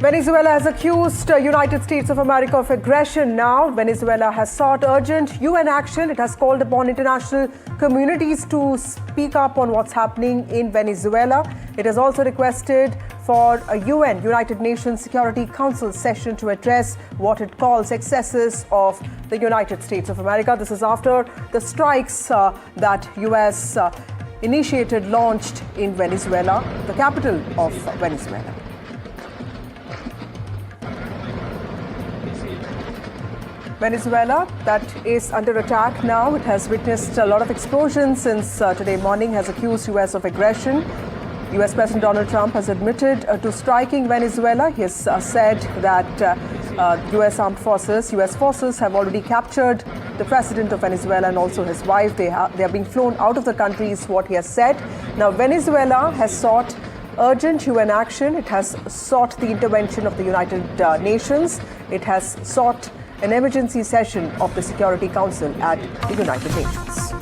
Venezuela has accused United States of America of aggression now. Venezuela has sought urgent UN action. It has called upon international communities to speak up on what's happening in Venezuela. It has also requested for a United Nations Security Council session to address what it calls excesses of the United States of America. This is after the strikes that US launched in Venezuela, the capital of Venezuela. Venezuela, that is under attack now. It has witnessed a lot of explosions since today morning, has accused US of aggression. US President Donald Trump has admitted to striking Venezuela. He has said that US forces have already captured the president of Venezuela and also his wife. They are being flown out of the country is what he has said. Now, Venezuela has sought urgent UN action. It has sought the intervention of the United Nations. It has sought an emergency session of the Security Council at the United Nations.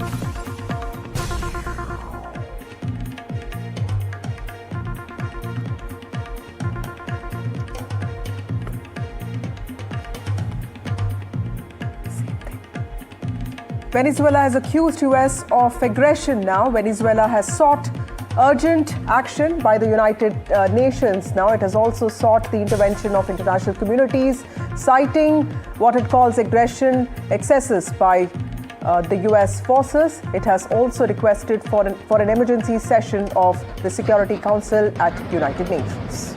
Venezuela has accused US of aggression now. Venezuela has sought urgent action by the United Nations. Now it has also sought the intervention of international communities, citing what it calls aggression excesses by the US forces. It has also requested for an emergency session of the Security Council at United Nations.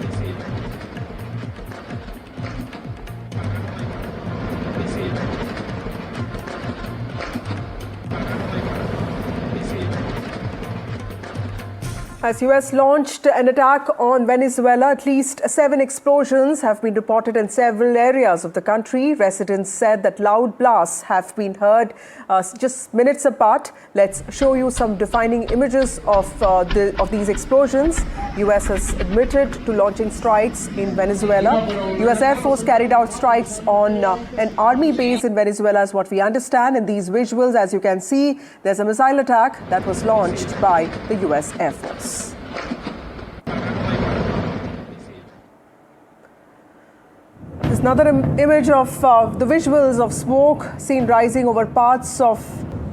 As US launched an attack on Venezuela, at least 7 explosions have been reported in several areas of the country. Residents said that loud blasts have been heard just minutes apart. Let's show you some defining images of these explosions. US has admitted to launching strikes in Venezuela. US Air Force carried out strikes on an army base in Venezuela, is what we understand. In these visuals, as you can see, there's a missile attack that was launched by the US Air Force. There's another image of the visuals of smoke seen rising over parts of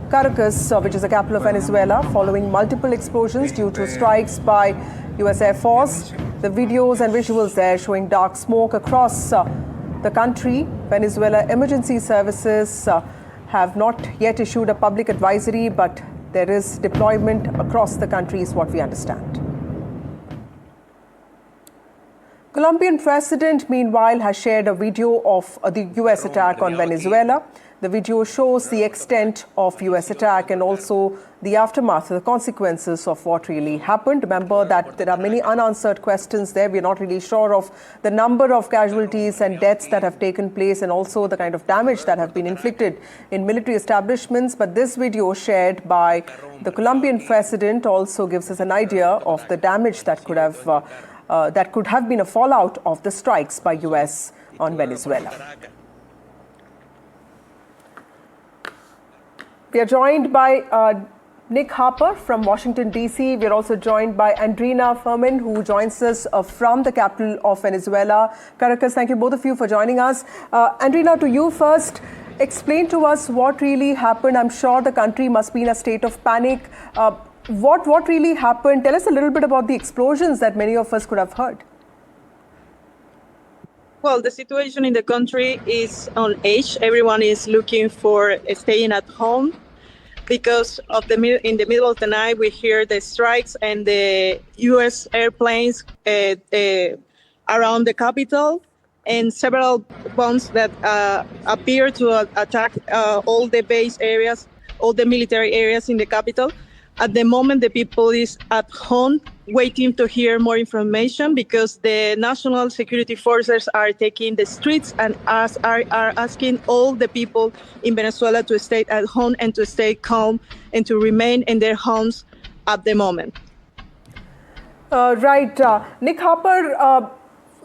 Caracas, which is the capital of Venezuela, following multiple explosions due to strikes by US Air Force. The videos and visuals there showing dark smoke across the country. Venezuela emergency services have not yet issued a public advisory, but there is deployment across the country, is what we understand. Colombian president, meanwhile, has shared a video of the US attack on Venezuela. The video shows the extent of US attack and also the aftermath, the consequences of what really happened. Remember that there are many unanswered questions there. We're not really sure of the number of casualties and deaths that have taken place and also the kind of damage that have been inflicted in military establishments. But this video shared by the Colombian president also gives us an idea of the damage that could have been a fallout of the strikes by US on Venezuela. We are joined by Nick Harper from Washington, D.C. We are also joined by Andrina Furman, who joins us from the capital of Venezuela, Caracas. Thank you, both of you, for joining us. Andrina, to you first. Explain to us what really happened. I'm sure the country must be in a state of panic. What really happened? Tell us a little bit about the explosions that many of us could have heard. Well, the situation in the country is on edge. Everyone is looking for staying at home because of in the middle of the night we hear the strikes and the U.S. airplanes around the capital and several bombs that appear to attack all the base areas, all the military areas in the capital. At the moment, the people is at home waiting to hear more information because the national security forces are taking the streets and are asking all the people in Venezuela to stay at home and to stay calm and to remain in their homes at the moment. Right. Nick Harper,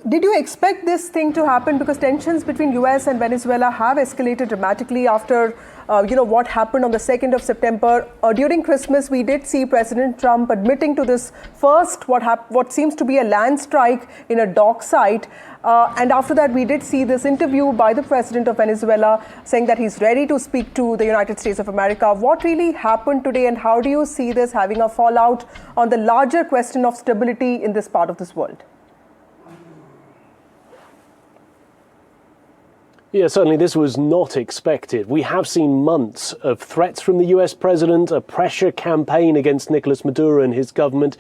Did you expect this thing to happen? Because tensions between US and Venezuela have escalated dramatically after, what happened on the 2nd of September. During Christmas, we did see President Trump admitting to this first, what seems to be a land strike in a dock site. And after that, we did see this interview by the president of Venezuela saying that he's ready to speak to the United States of America. What really happened today, and how do you see this having a fallout on the larger question of stability in this part of this world? Yeah, certainly this was not expected. We have seen months of threats from the US president, a pressure campaign against Nicolas Maduro and his government.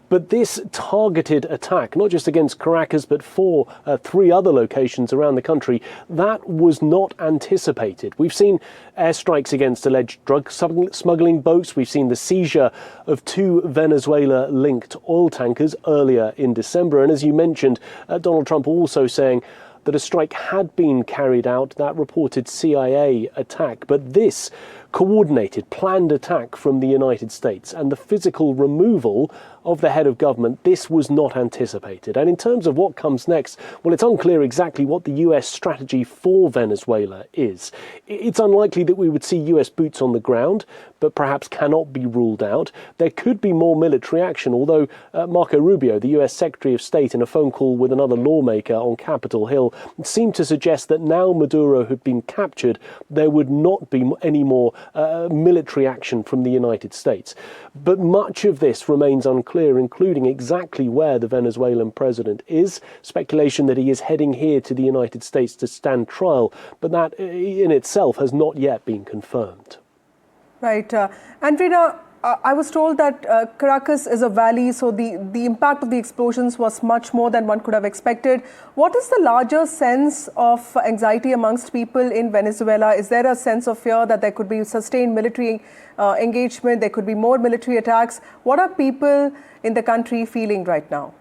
But this targeted attack, not just against Caracas, but three other locations around the country, that was not anticipated. We've seen airstrikes against alleged drug smuggling boats. We've seen the seizure of 2 Venezuela-linked oil tankers earlier in December. And as you mentioned, Donald Trump also saying that a strike had been carried out, that reported CIA attack. But this coordinated, planned attack from the United States and the physical removal of the head of government, this was not anticipated. And in terms of what comes next, well, it's unclear exactly what the US strategy for Venezuela is. It's unlikely that we would see US boots on the ground, but perhaps cannot be ruled out. There could be more military action, although Marco Rubio, the US Secretary of State, in a phone call with another lawmaker on Capitol Hill, seemed to suggest that now Maduro had been captured, there would not be any more military action from the United States. But much of this remains unclear, including exactly where the Venezuelan president is. Speculation that he is heading here to the United States to stand trial, but that in itself has not yet been confirmed. Right. Andrina, I was told that Caracas is a valley, so the impact of the explosions was much more than one could have expected. What is the larger sense of anxiety amongst people in Venezuela? Is there a sense of fear that there could be sustained military engagement, there could be more military attacks? What are people in the country feeling right now?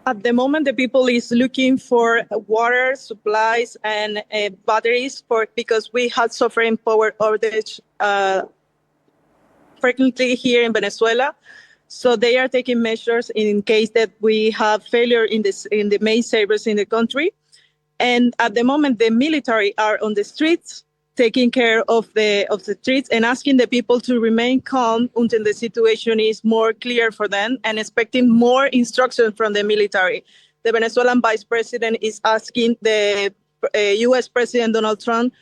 At the moment, the people is looking for water, supplies, and batteries because we had suffering power outage frequently here in Venezuela. So they are taking measures in case that we have failure in the main servers in the country. And at the moment, the military are on the streets, taking care of the streets and asking the people to remain calm until the situation is more clear for them and expecting more instruction from the military. The Venezuelan vice president is asking the US President Donald Trump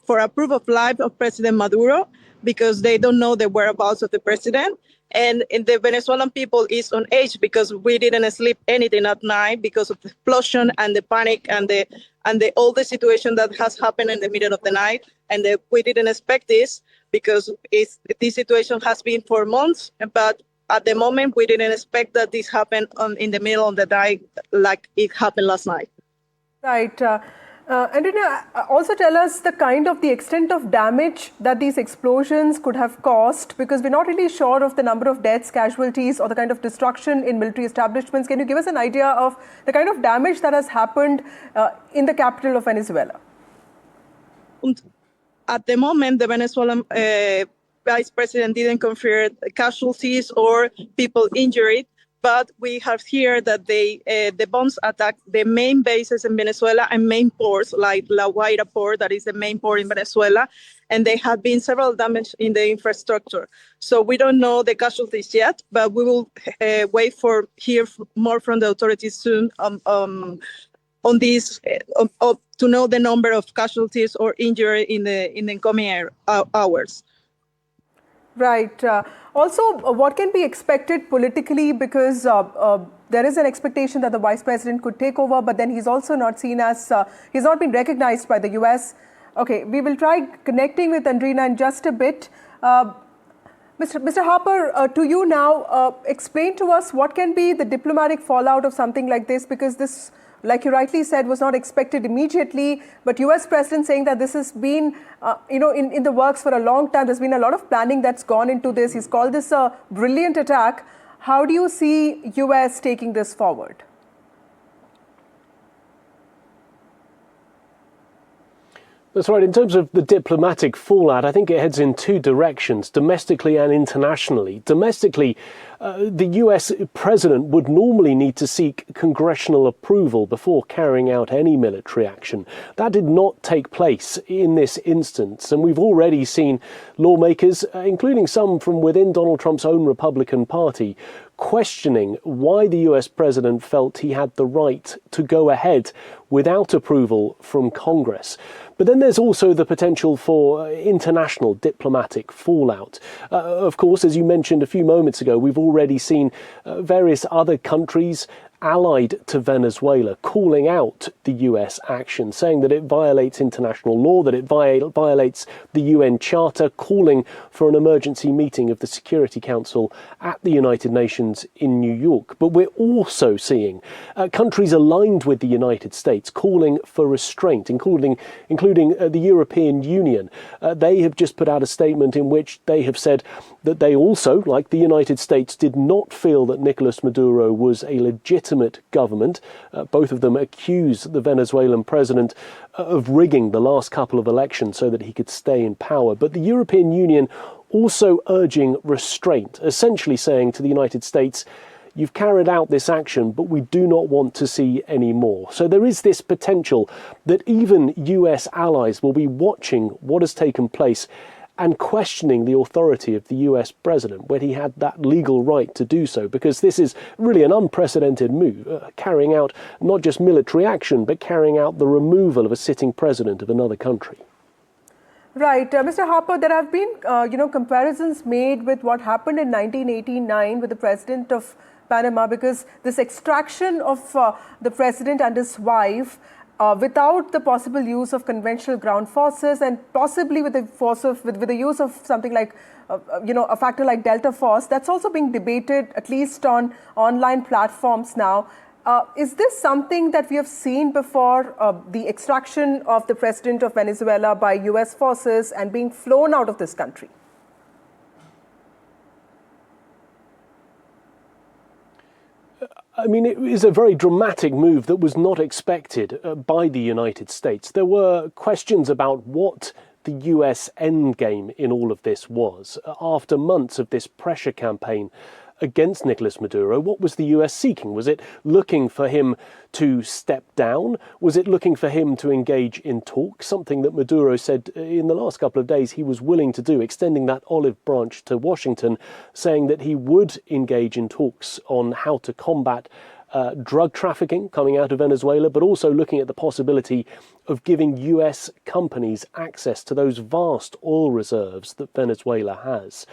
for a proof of life of President Maduro because they don't know the whereabouts of the president. And the Venezuelan people is on edge because we didn't sleep anything at night because of the explosion and the panic and all the situation that has happened in the middle of the night. And we didn't expect this because this situation has been for months. But at the moment, we didn't expect that this happened in the middle of the night like it happened last night. Right. Andrina, also tell us the extent of damage that these explosions could have caused, because we're not really sure of the number of deaths, casualties, or the kind of destruction in military establishments. Can you give us an idea of the kind of damage that has happened in the capital of Venezuela? At the moment, the Venezuelan vice president didn't confirm casualties or people injured. But we have here that the bombs attacked the main bases in Venezuela and main ports like La Guaira port, that is the main port in Venezuela, and there have been several damage in the infrastructure. So we don't know the casualties yet, but we will wait for hear more from the authorities soon on this to know the number of casualties or injury in the coming hours. Right. Also, what can be expected politically, because there is an expectation that the vice president could take over, but then he's also not seen as, he's not been recognized by the US. Okay, we will try connecting with Andrina in just a bit. Mr. Harper, to you now, explain to us what can be the diplomatic fallout of something like this, because this, like you rightly said, was not expected immediately, but US President saying that this has been, in the works for a long time. There's been a lot of planning that's gone into this. He's called this a brilliant attack. How do you see US taking this forward? That's right. In terms of the diplomatic fallout, I think it heads in two directions, domestically and internationally. Domestically, the US president would normally need to seek congressional approval before carrying out any military action. That did not take place in this instance, and we've already seen lawmakers, including some from within Donald Trump's own Republican Party, questioning why the US president felt he had the right to go ahead without approval from Congress. But then there's also the potential for international diplomatic fallout. Of course, as you mentioned a few moments ago, we've already seen various other countries allied to Venezuela calling out the US action, saying that it violates international law, that it violates the UN Charter, calling for an emergency meeting of the Security Council at the United Nations in New York. But we're also seeing countries aligned with the United States calling for restraint, including the European Union. They have just put out a statement in which they have said that they also, like the United States, did not feel that Nicolas Maduro was a legitimate government. Both of them accuse the Venezuelan president of rigging the last couple of elections so that he could stay in power. But the European Union also urging restraint, essentially saying to the United States, you've carried out this action, but we do not want to see any more. So there is this potential that even US allies will be watching what has taken place and questioning the authority of the US president when he had that legal right to do so, because this is really an unprecedented move, carrying out not just military action, but carrying out the removal of a sitting president of another country. Right. Mr. Harper, there have been, comparisons made with what happened in 1989 with the president of Panama, because this extraction of the president and his wife without the possible use of conventional ground forces and possibly with the use of something like a factor like Delta Force, that's also being debated at least on online platforms now. Is this something that we have seen before, the extraction of the president of Venezuela by US forces and being flown out of this country? I mean, it is a very dramatic move that was not expected by the United States. There were questions about what the US endgame in all of this was. After months of this pressure campaign against Nicolas Maduro, what was the US seeking? Was it looking for him to step down? Was it looking for him to engage in talks? Something that Maduro said in the last couple of days he was willing to do, extending that olive branch to Washington, saying that he would engage in talks on how to combat drug trafficking coming out of Venezuela, but also looking at the possibility of giving US companies access to those vast oil reserves that Venezuela has.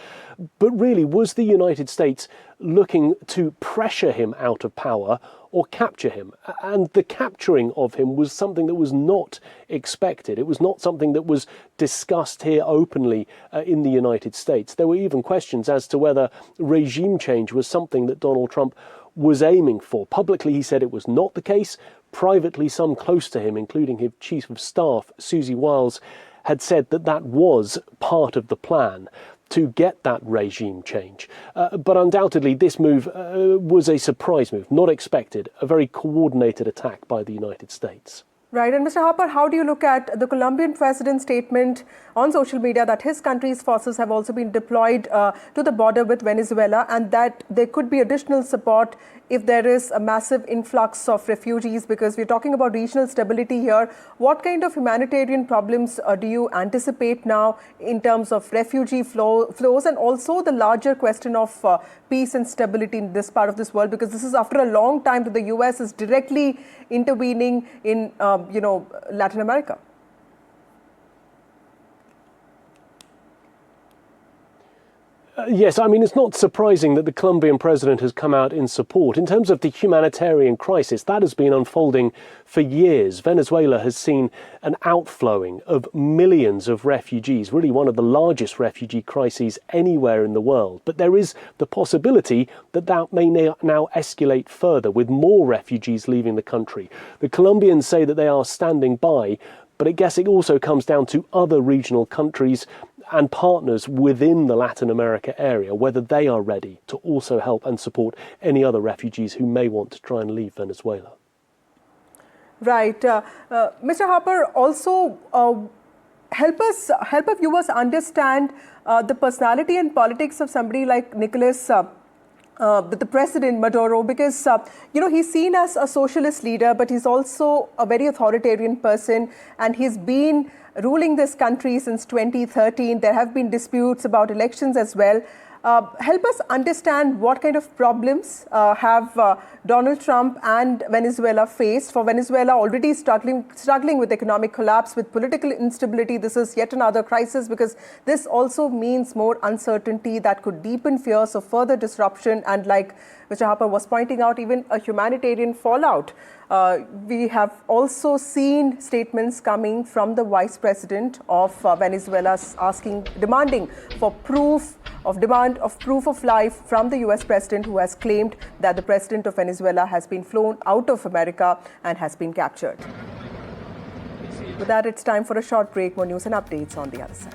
But really, was the United States looking to pressure him out of power or capture him? And the capturing of him was something that was not expected. It was not something that was discussed here openly in the United States. There were even questions as to whether regime change was something that Donald Trump was aiming for. Publicly, he said it was not the case. Privately, some close to him, including his chief of staff, Susie Wiles, had said that that was part of the plan to get that regime change. But undoubtedly, this move was a surprise move, not expected, a very coordinated attack by the United States. Right. And Mr. Harper, how do you look at the Colombian president's statement on social media that his country's forces have also been deployed to the border with Venezuela and that there could be additional support if there is a massive influx of refugees, because we're talking about regional stability here? What kind of humanitarian problems do you anticipate now in terms of refugee flows and also the larger question of peace and stability in this part of this world? Because this is after a long time that the US is directly intervening in Latin America. Yes, I mean, it's not surprising that the Colombian president has come out in support. In terms of the humanitarian crisis, that has been unfolding for years. Venezuela has seen an outflowing of millions of refugees, really one of the largest refugee crises anywhere in the world. But there is the possibility that that may now escalate further with more refugees leaving the country. The Colombians say that they are standing by, but I guess it also comes down to other regional countries and partners within the Latin America area, whether they are ready to also help and support any other refugees who may want to try and leave Venezuela. Right. Mr. Harper, also, help our viewers understand the personality and politics of somebody like Nicolas, the President Maduro, because he's seen as a socialist leader, but he's also a very authoritarian person, and he's been ruling this country since 2013. There have been disputes about elections as well. Help us understand what kind of problems have Donald Trump and Venezuela faced. For Venezuela, already struggling with economic collapse, with political instability, this is yet another crisis, because this also means more uncertainty that could deepen fears of further disruption and, like Mr. Harper was pointing out, even a humanitarian fallout. We have also seen statements coming from the Vice President of Venezuela demanding for proof of life from the US President, who has claimed that the President of Venezuela has been flown out of America and has been captured. With that, it's time for a short break. More news and updates on the other side.